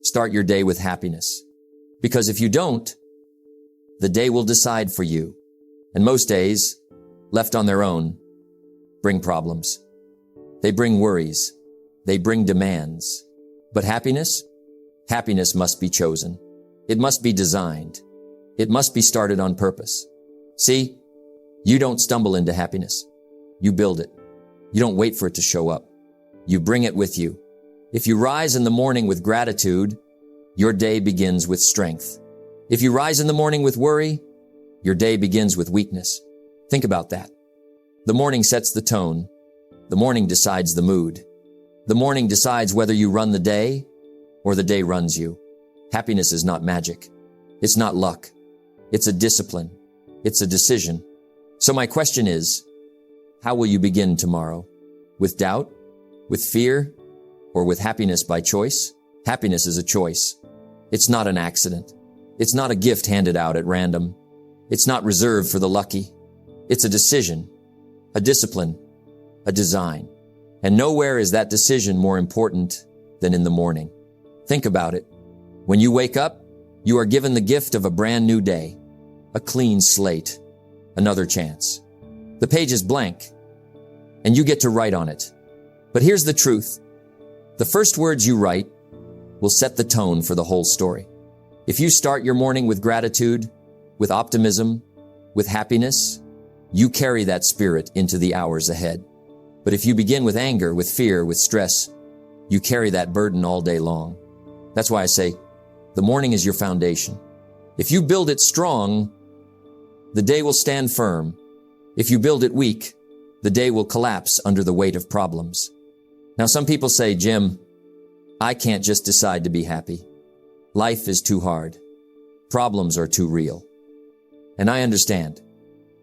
Start your day with happiness. Because if you don't, the day will decide for you. And most days, left on their own, bring problems. They bring worries. They bring demands. But happiness? Happiness must be chosen. It must be designed. It must be started on purpose. See, you don't stumble into happiness. You build it. You don't wait for it to show up. You bring it with you. If you rise in the morning with gratitude, your day begins with strength. If you rise in the morning with worry, your day begins with weakness. Think about that. The morning sets the tone. The morning decides the mood. The morning decides whether you run the day or the day runs you. Happiness is not magic. It's not luck. It's a discipline. It's a decision. So my question is, how will you begin tomorrow? With doubt? With fear? Or with happiness by choice? Happiness is a choice. It's not an accident. It's not a gift handed out at random. It's not reserved for the lucky. It's a decision, a discipline, a design. And nowhere is that decision more important than in the morning. Think about it. When you wake up, you are given the gift of a brand new day, a clean slate, another chance. The page is blank, and you get to write on it. But here's the truth. The first words you write will set the tone for the whole story. If you start your morning with gratitude, with optimism, with happiness, you carry that spirit into the hours ahead. But if you begin with anger, with fear, with stress, you carry that burden all day long. That's why I say, the morning is your foundation. If you build it strong, the day will stand firm. If you build it weak, the day will collapse under the weight of problems. Now, some people say, Jim, I can't just decide to be happy. Life is too hard. Problems are too real. And I understand.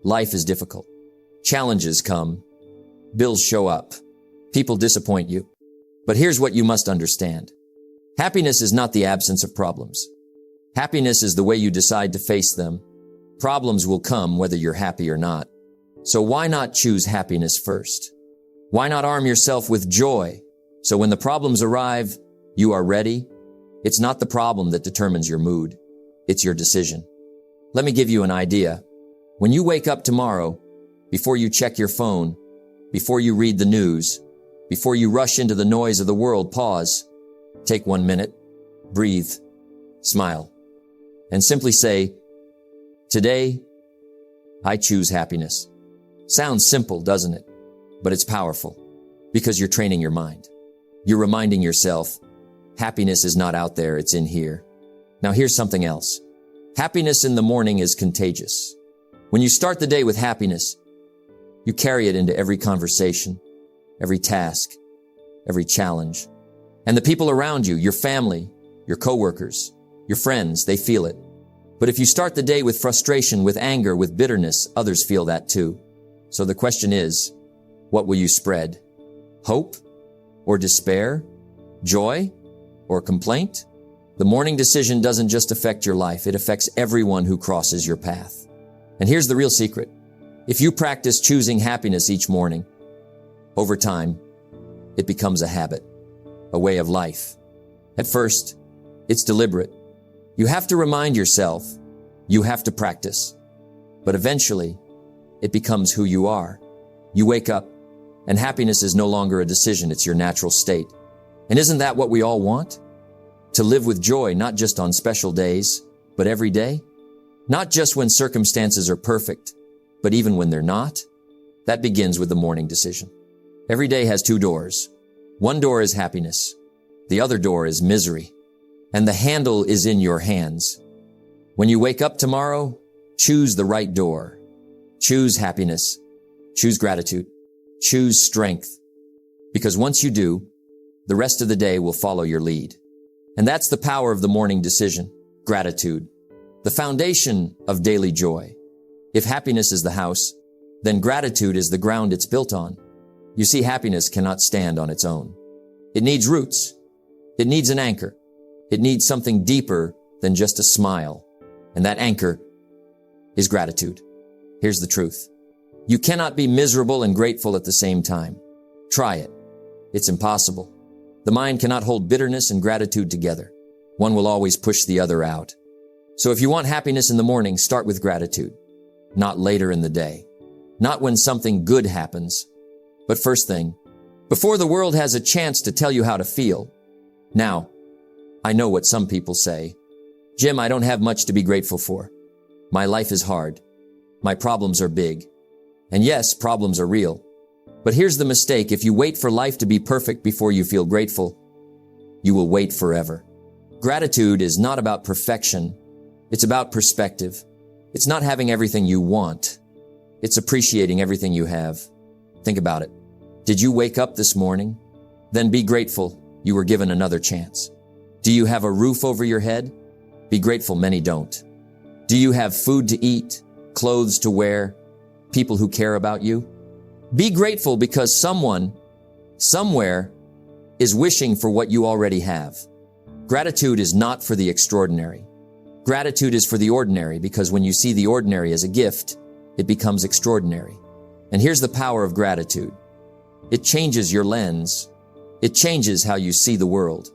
Life is difficult. Challenges come. Bills show up. People disappoint you. But here's what you must understand. Happiness is not the absence of problems. Happiness is the way you decide to face them. Problems will come whether you're happy or not. So why not choose happiness first? Why not arm yourself with joy so when the problems arrive, you are ready? It's not the problem that determines your mood. It's your decision. Let me give you an idea. When you wake up tomorrow, before you check your phone, before you read the news, before you rush into the noise of the world, pause, take 1 minute, breathe, smile, and simply say, today, I choose happiness. Sounds simple, doesn't it? But it's powerful because you're training your mind. You're reminding yourself, happiness is not out there, it's in here. Now here's something else. Happiness in the morning is contagious. When you start the day with happiness, you carry it into every conversation, every task, every challenge. And the people around you, your family, your coworkers, your friends, they feel it. But if you start the day with frustration, with anger, with bitterness, others feel that too. So the question is, what will you spread? Hope or despair? Joy or complaint? The morning decision doesn't just affect your life, it affects everyone who crosses your path. And here's the real secret. If you practice choosing happiness each morning, over time, it becomes a habit, a way of life. At first, it's deliberate. You have to remind yourself, you have to practice. But eventually, it becomes who you are. You wake up, and happiness is no longer a decision, it's your natural state. And isn't that what we all want? To live with joy, not just on special days, but every day? Not just when circumstances are perfect, but even when they're not? That begins with the morning decision. Every day has 2 doors. One door is happiness. The other door is misery. And the handle is in your hands. When you wake up tomorrow, choose the right door. Choose happiness. Choose gratitude. Choose strength. Because once you do, the rest of the day will follow your lead. And that's the power of the morning decision, gratitude, the foundation of daily joy. If happiness is the house, then gratitude is the ground it's built on. You see, happiness cannot stand on its own. It needs roots. It needs an anchor. It needs something deeper than just a smile. And that anchor is gratitude. Here's the truth. You cannot be miserable and grateful at the same time. Try it. It's impossible. The mind cannot hold bitterness and gratitude together. One will always push the other out. So if you want happiness in the morning, start with gratitude. Not later in the day. Not when something good happens, but first thing, before the world has a chance to tell you how to feel. Now, I know what some people say. Jim, I don't have much to be grateful for. My life is hard. My problems are big. And yes, problems are real. But here's the mistake. If you wait for life to be perfect before you feel grateful, you will wait forever. Gratitude is not about perfection. It's about perspective. It's not having everything you want. It's appreciating everything you have. Think about it. Did you wake up this morning? Then be grateful you were given another chance. Do you have a roof over your head? Be grateful many don't. Do you have food to eat, clothes to wear, people who care about you? Be grateful because someone, somewhere, is wishing for what you already have. Gratitude is not for the extraordinary. Gratitude is for the ordinary, because when you see the ordinary as a gift, it becomes extraordinary. And here's the power of gratitude. It changes your lens. It changes how you see the world.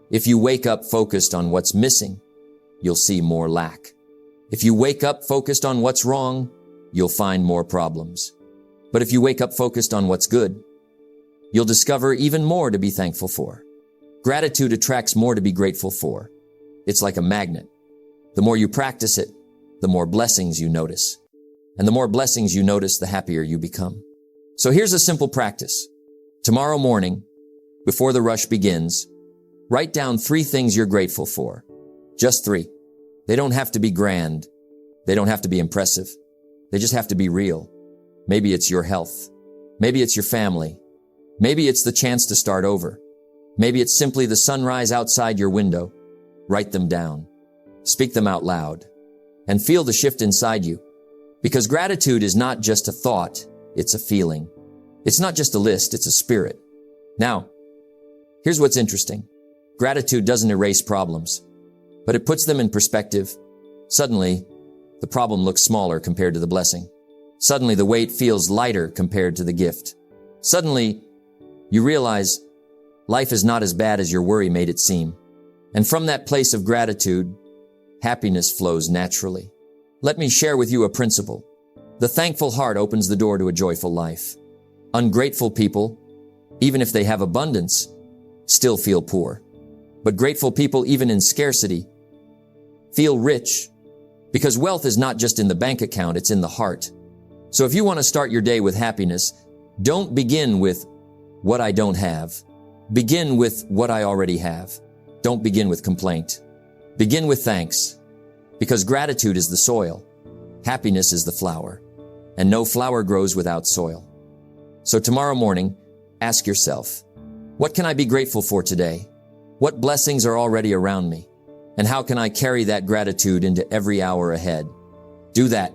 If you wake up focused on what's missing, you'll see more lack. If you wake up focused on what's wrong, you'll find more problems. But if you wake up focused on what's good, you'll discover even more to be thankful for. Gratitude attracts more to be grateful for. It's like a magnet. The more you practice it, the more blessings you notice. And the more blessings you notice, the happier you become. So here's a simple practice. Tomorrow morning, before the rush begins, write down 3 things you're grateful for. Just 3. They don't have to be grand. They don't have to be impressive. They just have to be real. Maybe it's your health. Maybe it's your family. Maybe it's the chance to start over. Maybe it's simply the sunrise outside your window. Write them down. Speak them out loud. And feel the shift inside you. Because gratitude is not just a thought, it's a feeling. It's not just a list, it's a spirit. Now, here's what's interesting. Gratitude doesn't erase problems, but it puts them in perspective. Suddenly, the problem looks smaller compared to the blessing. Suddenly, the weight feels lighter compared to the gift. Suddenly, you realize life is not as bad as your worry made it seem. And from that place of gratitude, happiness flows naturally. Let me share with you a principle. The thankful heart opens the door to a joyful life. Ungrateful people, even if they have abundance, still feel poor. But grateful people, even in scarcity, feel rich, because wealth is not just in the bank account, it's in the heart. So if you want to start your day with happiness, don't begin with what I don't have. Begin with what I already have. Don't begin with complaint. Begin with thanks, because gratitude is the soil. Happiness is the flower, and no flower grows without soil. So tomorrow morning, ask yourself, what can I be grateful for today? What blessings are already around me? And how can I carry that gratitude into every hour ahead? Do that,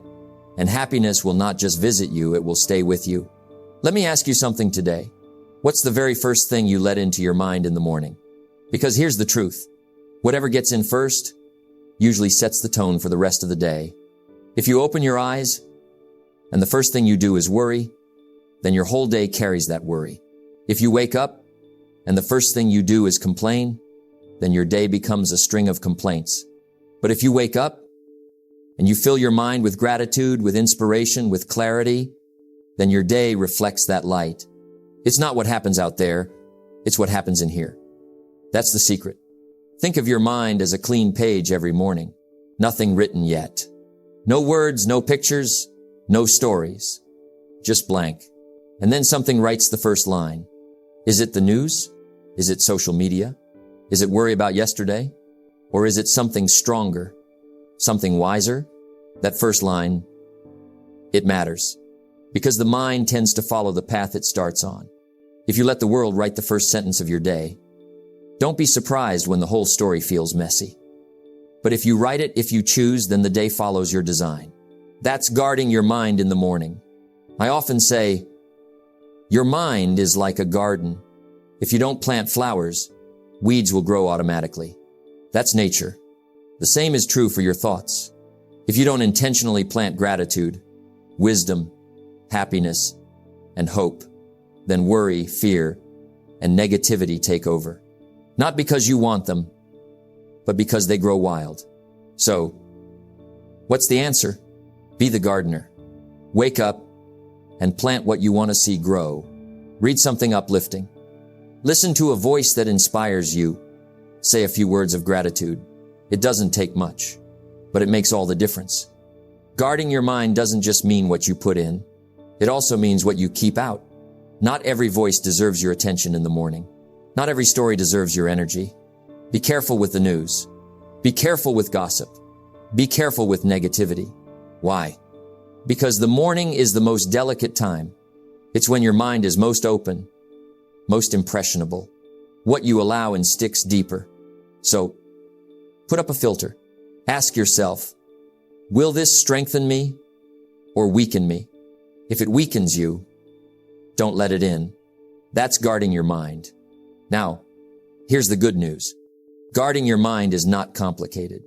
and happiness will not just visit you, it will stay with you. Let me ask you something today. What's the very first thing you let into your mind in the morning? Because here's the truth. Whatever gets in first usually sets the tone for the rest of the day. If you open your eyes and the first thing you do is worry, then your whole day carries that worry. If you wake up and the first thing you do is complain, then your day becomes a string of complaints. But if you wake up and you fill your mind with gratitude, with inspiration, with clarity, then your day reflects that light. It's not what happens out there, it's what happens in here. That's the secret. Think of your mind as a clean page every morning. Nothing written yet. No words, no pictures, no stories. Just blank. And then something writes the first line. Is it the news? Is it social media? Is it worry about yesterday? Or is it something stronger? Something wiser? That first line, it matters. Because the mind tends to follow the path it starts on. If you let the world write the first sentence of your day, don't be surprised when the whole story feels messy. But if you write it, if you choose, then the day follows your design. That's guarding your mind in the morning. I often say, your mind is like a garden. If you don't plant flowers, weeds will grow automatically. That's nature. The same is true for your thoughts. If you don't intentionally plant gratitude, wisdom, happiness, and hope, then worry, fear, and negativity take over. Not because you want them, but because they grow wild. So, what's the answer? Be the gardener. Wake up and plant what you want to see grow. Read something uplifting. Listen to a voice that inspires you. Say a few words of gratitude. It doesn't take much, but it makes all the difference. Guarding your mind doesn't just mean what you put in. It also means what you keep out. Not every voice deserves your attention in the morning. Not every story deserves your energy. Be careful with the news. Be careful with gossip. Be careful with negativity. Why? Because the morning is the most delicate time. It's when your mind is most open, most impressionable. What you allow in sticks deeper. So, put up a filter. Ask yourself, will this strengthen me or weaken me? If it weakens you, don't let it in. That's guarding your mind. Now, here's the good news. Guarding your mind is not complicated.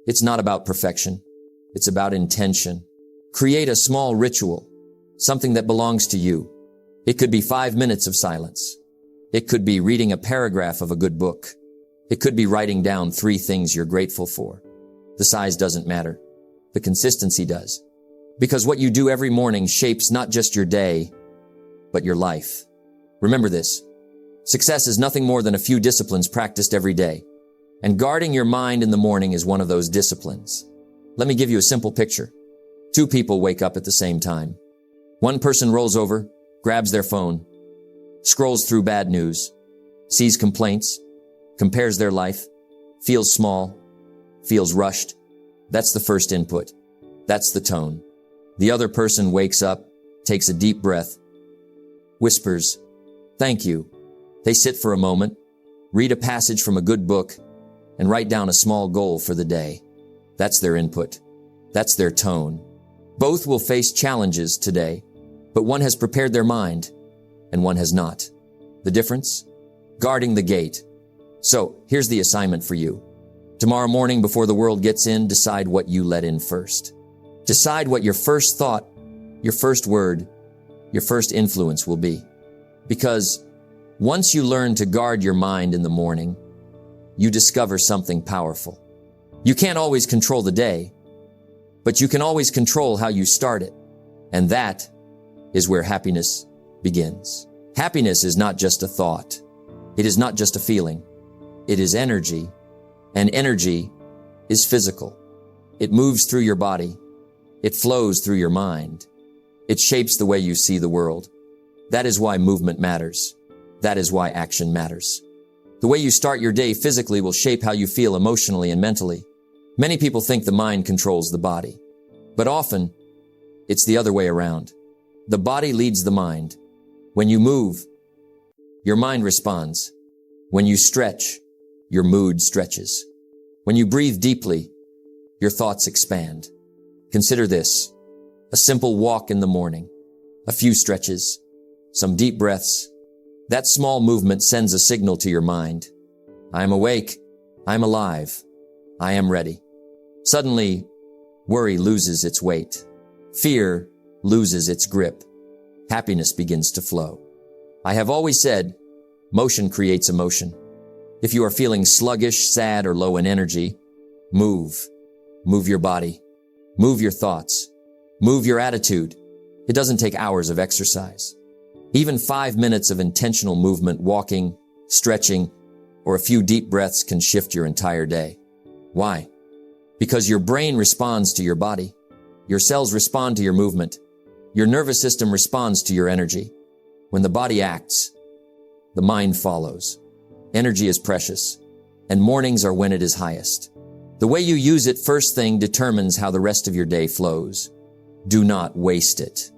It's not about perfection. It's about intention. Create a small ritual, something that belongs to you. It could be 5 minutes of silence. It could be reading a paragraph of a good book. It could be writing down 3 things you're grateful for. The size doesn't matter. The consistency does. Because what you do every morning shapes not just your day, but your life. Remember this. Success is nothing more than a few disciplines practiced every day. And guarding your mind in the morning is one of those disciplines. Let me give you a simple picture. 2 people wake up at the same time. One person rolls over, grabs their phone, scrolls through bad news, sees complaints, compares their life, feels small, feels rushed. That's the first input. That's the tone. The other person wakes up, takes a deep breath, whispers, "Thank you." They sit for a moment, read a passage from a good book, and write down a small goal for the day. That's their input. That's their tone. Both will face challenges today, but one has prepared their mind, and one has not. The difference? Guarding the gate. So, here's the assignment for you. Tomorrow morning, before the world gets in, decide what you let in first. Decide what your first thought, your first word, your first influence will be. Because once you learn to guard your mind in the morning, you discover something powerful. You can't always control the day, but you can always control how you start it. And that is where happiness begins. Happiness is not just a thought. It is not just a feeling. It is energy, and energy is physical. It moves through your body. It flows through your mind. It shapes the way you see the world. That is why movement matters. That is why action matters. The way you start your day physically will shape how you feel emotionally and mentally. Many people think the mind controls the body, but often it's the other way around. The body leads the mind. When you move, your mind responds. When you stretch, your mood stretches. When you breathe deeply, your thoughts expand. Consider this, a simple walk in the morning, a few stretches, some deep breaths. That small movement sends a signal to your mind. I am awake. I am alive. I am ready. Suddenly, worry loses its weight. Fear loses its grip. Happiness begins to flow. I have always said, motion creates emotion. If you are feeling sluggish, sad, or low in energy, move. Move your body. Move your thoughts. Move your attitude. It doesn't take hours of exercise. Even 5 minutes of intentional movement, walking, stretching, or a few deep breaths can shift your entire day. Why? Because your brain responds to your body. Your cells respond to your movement. Your nervous system responds to your energy. When the body acts, the mind follows. Energy is precious, and mornings are when it is highest. The way you use it first thing determines how the rest of your day flows. Do not waste it.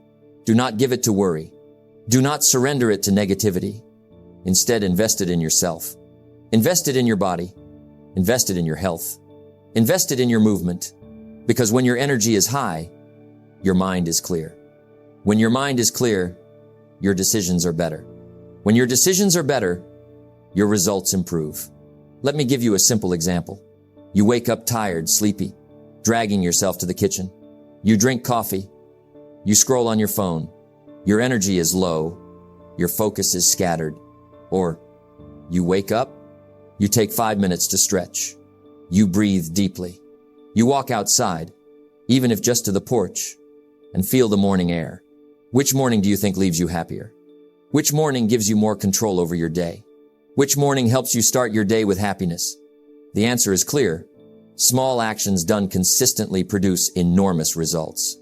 Do not give it to worry. Do not surrender it to negativity. Instead, invest it in yourself. Invest it in your body. Invest it in your health. Invest it in your movement. Because when your energy is high, your mind is clear. When your mind is clear, your decisions are better. When your decisions are better, your results improve. Let me give you a simple example. You wake up tired, sleepy, dragging yourself to the kitchen. You drink coffee. You scroll on your phone. Your energy is low. Your focus is scattered. Or you wake up You take 5 minutes to stretch. You breathe deeply. You walk outside, even if just to the porch, and feel the morning air. Which morning do you think leaves you happier? Which morning gives you more control over your day? Which morning helps you start your day with happiness? The answer is clear. Small actions done consistently produce enormous results.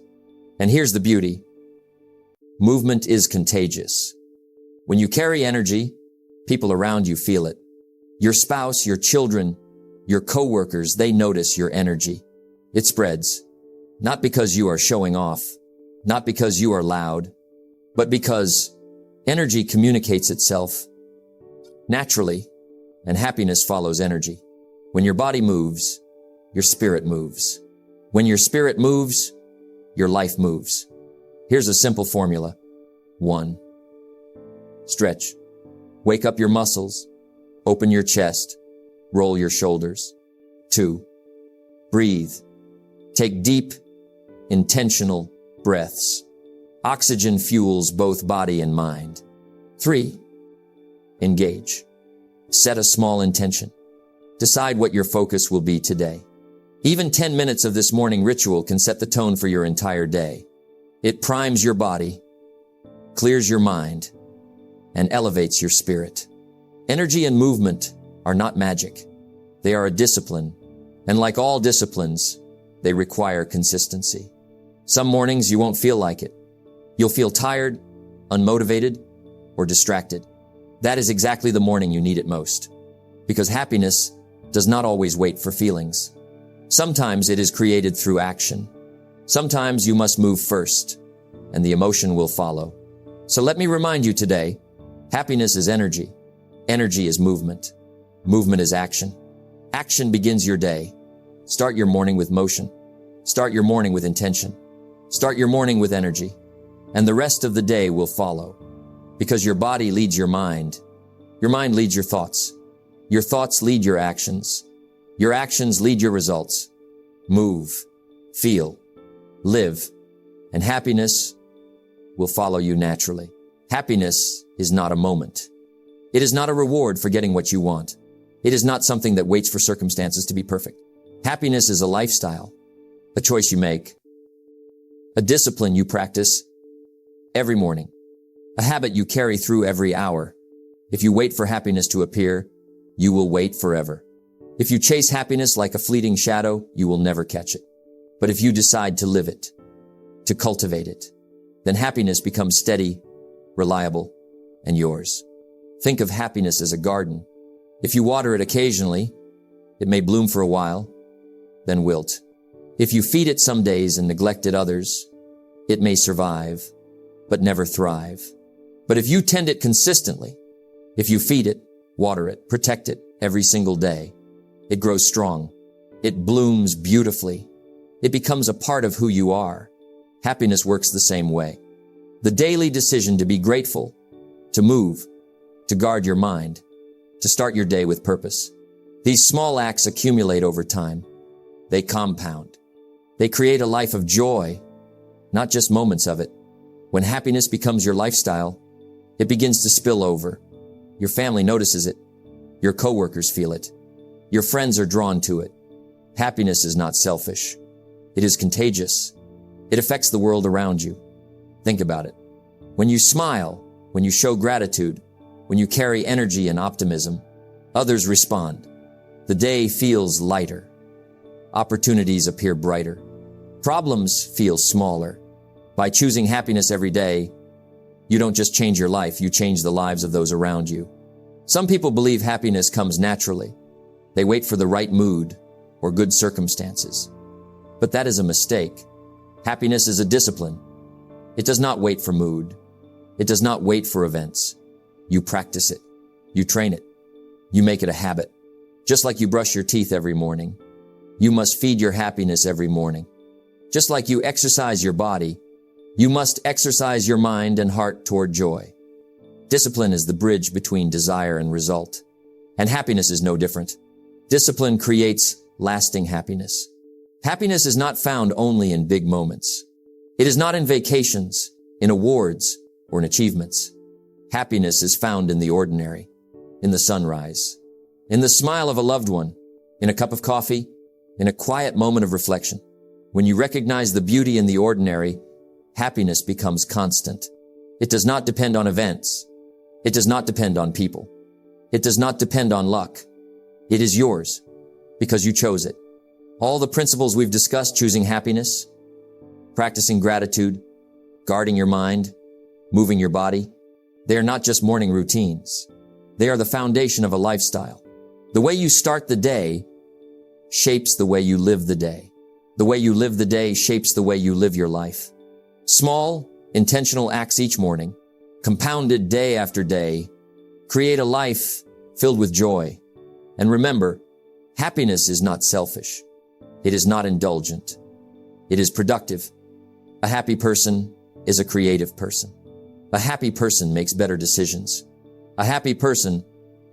And here's the beauty. Movement is contagious. When you carry energy, people around you feel it. Your spouse, your children, your coworkers, they notice your energy. It spreads, not because you are showing off, not because you are loud, but because energy communicates itself naturally, and happiness follows energy. When your body moves, your spirit moves. When your spirit moves, your life moves. Here's a simple formula. 1. Stretch. Wake up your muscles. Open your chest. Roll your shoulders. 2. Breathe. Take deep, intentional breaths. Oxygen fuels both body and mind. 3. Engage. Set a small intention. Decide what your focus will be today. Even 10 minutes of this morning ritual can set the tone for your entire day. It primes your body, clears your mind, and elevates your spirit. Energy and movement are not magic. They are a discipline, and like all disciplines, they require consistency. Some mornings you won't feel like it. You'll feel tired, unmotivated, or distracted. That is exactly the morning you need it most. Because happiness does not always wait for feelings. Sometimes it is created through action. Sometimes you must move first, and the emotion will follow. So let me remind you today, happiness is energy. Energy is movement. Movement is action. Action begins your day. Start your morning with motion. Start your morning with intention. Start your morning with energy. And the rest of the day will follow. Because your body leads your mind. Your mind leads your thoughts. Your thoughts lead your actions. Your actions lead your results. Move, feel, live, and happiness will follow you naturally. Happiness is not a moment. It is not a reward for getting what you want. It is not something that waits for circumstances to be perfect. Happiness is a lifestyle, a choice you make, a discipline you practice every morning, a habit you carry through every hour. If you wait for happiness to appear, you will wait forever. If you chase happiness like a fleeting shadow, you will never catch it. But if you decide to live it, to cultivate it, then happiness becomes steady, reliable, and yours. Think of happiness as a garden. If you water it occasionally, it may bloom for a while, then wilt. If you feed it some days and neglect it others, it may survive, but never thrive. But if you tend it consistently, if you feed it, water it, protect it every single day, it grows strong. It blooms beautifully. It becomes a part of who you are. Happiness works the same way. The daily decision to be grateful, to move, to guard your mind, to start your day with purpose. These small acts accumulate over time. They compound. They create a life of joy, not just moments of it. When happiness becomes your lifestyle, it begins to spill over. Your family notices it. Your coworkers feel it. Your friends are drawn to it. Happiness is not selfish. It is contagious. It affects the world around you. Think about it. When you smile, when you show gratitude, when you carry energy and optimism, others respond. The day feels lighter. Opportunities appear brighter. Problems feel smaller. By choosing happiness every day, you don't just change your life, you change the lives of those around you. Some people believe happiness comes naturally. They wait for the right mood or good circumstances. But that is a mistake. Happiness is a discipline. It does not wait for mood. It does not wait for events. You practice it. You train it. You make it a habit. Just like you brush your teeth every morning, you must feed your happiness every morning. Just like you exercise your body, you must exercise your mind and heart toward joy. Discipline is the bridge between desire and result. And happiness is no different. Discipline creates lasting happiness. Happiness is not found only in big moments. It is not in vacations, in awards, or in achievements. Happiness is found in the ordinary, in the sunrise, in the smile of a loved one, in a cup of coffee, in a quiet moment of reflection. When you recognize the beauty in the ordinary, happiness becomes constant. It does not depend on events. It does not depend on people. It does not depend on luck. It is yours because you chose it. All the principles we've discussed, choosing happiness, practicing gratitude, guarding your mind, moving your body, they are not just morning routines. They are the foundation of a lifestyle. The way you start the day shapes the way you live the day. The way you live the day shapes the way you live your life. Small, intentional acts each morning, compounded day after day, create a life filled with joy. And remember, happiness is not selfish. It is not indulgent. It is productive. A happy person is a creative person. A happy person makes better decisions. A happy person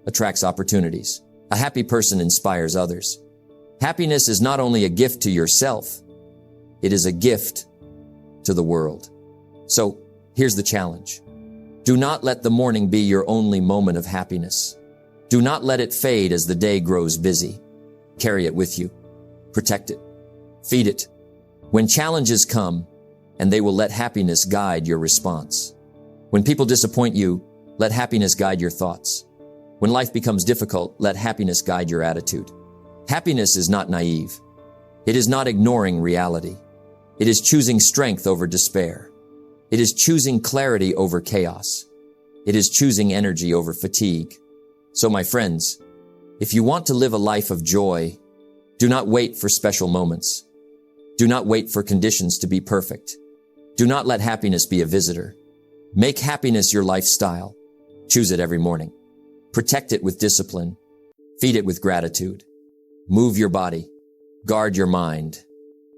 attracts opportunities. A happy person inspires others. Happiness is not only a gift to yourself, it is a gift to the world. So here's the challenge. Do not let the morning be your only moment of happiness. Do not let it fade as the day grows busy. Carry it with you. Protect it. Feed it. When challenges come, and they will let happiness guide your response. When people disappoint you, let happiness guide your thoughts. When life becomes difficult, let happiness guide your attitude. Happiness is not naive. It is not ignoring reality. It is choosing strength over despair. It is choosing clarity over chaos. It is choosing energy over fatigue. So my friends, if you want to live a life of joy, do not wait for special moments. Do not wait for conditions to be perfect. Do not let happiness be a visitor. Make happiness your lifestyle. Choose it every morning. Protect it with discipline. Feed it with gratitude. Move your body. Guard your mind.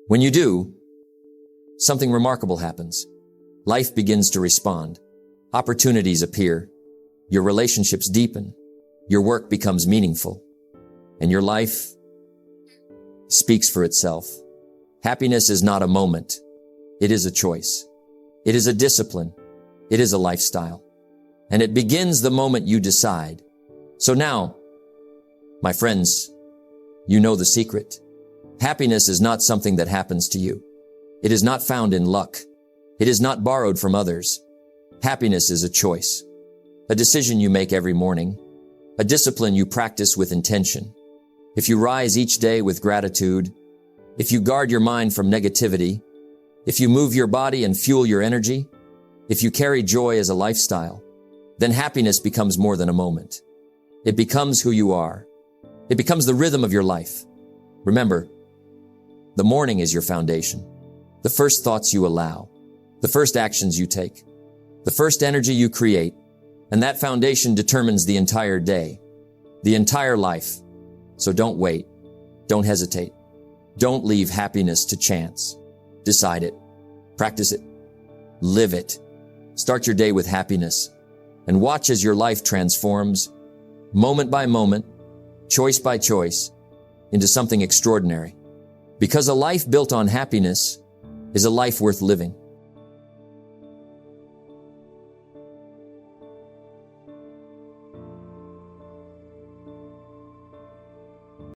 When you do, something remarkable happens. Life begins to respond. Opportunities appear. Your relationships deepen. Your work becomes meaningful. And your life speaks for itself. Happiness is not a moment. It is a choice. It is a discipline. It is a lifestyle. And it begins the moment you decide. So now, my friends, you know the secret. Happiness is not something that happens to you. It is not found in luck. It is not borrowed from others. Happiness is a choice, a decision you make every morning, a discipline you practice with intention. If you rise each day with gratitude, if you guard your mind from negativity, if you move your body and fuel your energy, if you carry joy as a lifestyle, then happiness becomes more than a moment. It becomes who you are. It becomes the rhythm of your life. Remember, the morning is your foundation. The first thoughts you allow, the first actions you take, the first energy you create, and that foundation determines the entire day, the entire life. So don't wait. Don't hesitate. Don't leave happiness to chance. Decide it. Practice it. Live it. Start your day with happiness and watch as your life transforms moment by moment, choice by choice, into something extraordinary. Because a life built on happiness is a life worth living.